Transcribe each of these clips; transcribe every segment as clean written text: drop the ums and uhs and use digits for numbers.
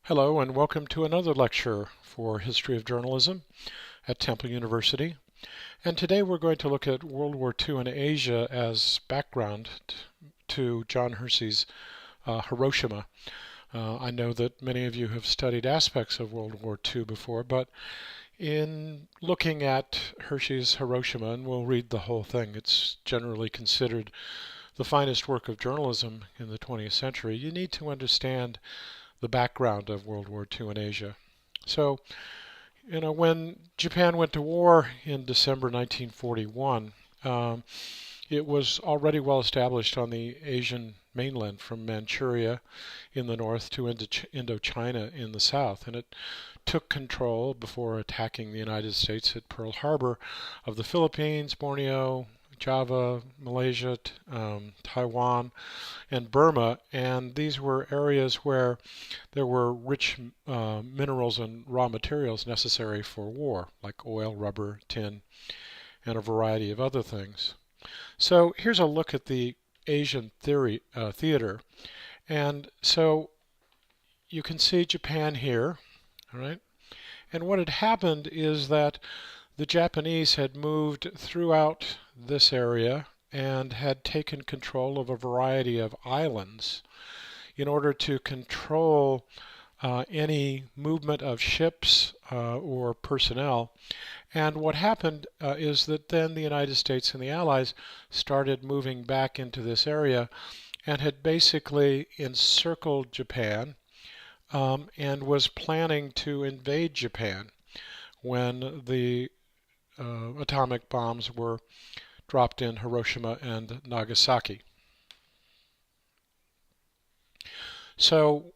Hello and welcome to another lecture for History of Journalism at Temple University. And today we're going to look at World War II in Asia as background to John Hersey's Hiroshima. I know that many of you have studied aspects of World War II before, but in looking at Hersey's Hiroshima, and we'll read the whole thing, it's generally considered the finest work of journalism in the 20th century, you need to understand the background of World War II in Asia. So, when Japan went to war in December 1941, it was already well established on the Asian mainland from Manchuria in the north to Indochina in the south, and it took control before attacking the United States at Pearl Harbor of the Philippines, Borneo, Java, Malaysia, Taiwan, and Burma, and these were areas where there were rich minerals and raw materials necessary for war, like oil, rubber, tin, and a variety of other things. So here's a look at the Asian theater, and so you can see Japan here, all right? And what had happened is that the Japanese had moved throughout this area and had taken control of a variety of islands in order to control any movement of ships or personnel. And what happened is that then the United States and the Allies started moving back into this area and had basically encircled Japan and was planning to invade Japan when the atomic bombs were dropped in Hiroshima and Nagasaki. So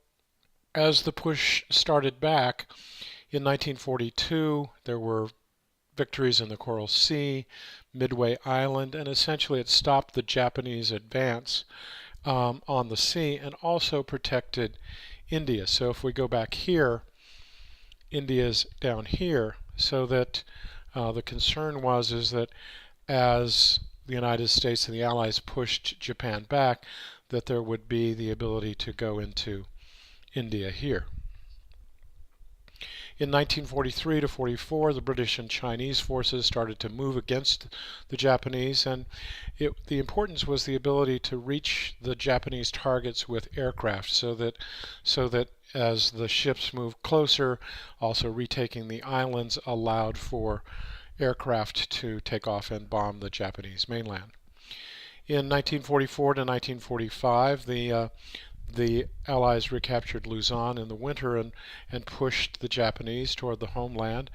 as the push started back in 1942, there were victories in the Coral Sea, Midway Island, and essentially it stopped the Japanese advance on the sea and also protected India. So if we go back here, India's down here, so that the concern is that as the United States and the Allies pushed Japan back, that there would be the ability to go into India here. In 1943 to 44, the British and Chinese forces started to move against the Japanese, and the importance was the ability to reach the Japanese targets with aircraft, so that as the ships moved closer, also retaking the islands allowed for aircraft to take off and bomb the Japanese mainland. In 1944 to 1945, the Allies recaptured Luzon in the winter and pushed the Japanese toward the homeland.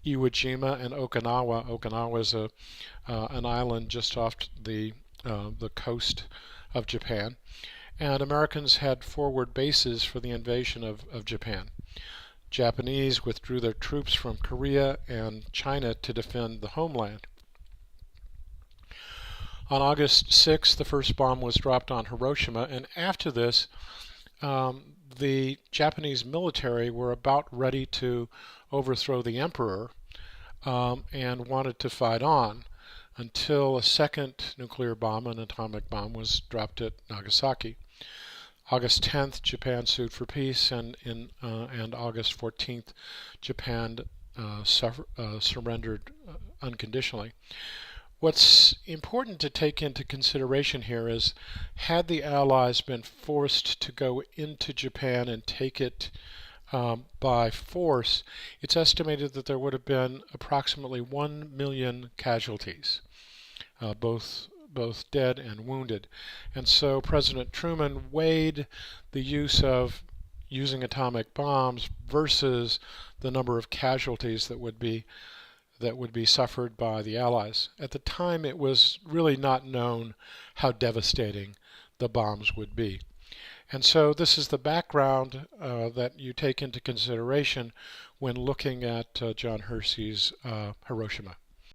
Iwo Jima and Okinawa. Okinawa is an island just off the coast of Japan. And Americans had forward bases for the invasion of Japan. Japanese withdrew their troops from Korea and China to defend the homeland. On August 6th, the first bomb was dropped on Hiroshima, and after this, the Japanese military were about ready to overthrow the emperor and wanted to fight on until a second nuclear bomb, an atomic bomb, was dropped at Nagasaki. August 10th, Japan sued for peace, and August 14th, Japan surrendered unconditionally. What's important to take into consideration here is, had the Allies been forced to go into Japan and take it by force, it's estimated that there would have been approximately 1 million casualties, both dead and wounded. And so President Truman weighed the use of using atomic bombs versus the number of casualties that would be suffered by the Allies. At the time, it was really not known how devastating the bombs would be. And so this is the background that you take into consideration when looking at John Hersey's Hiroshima.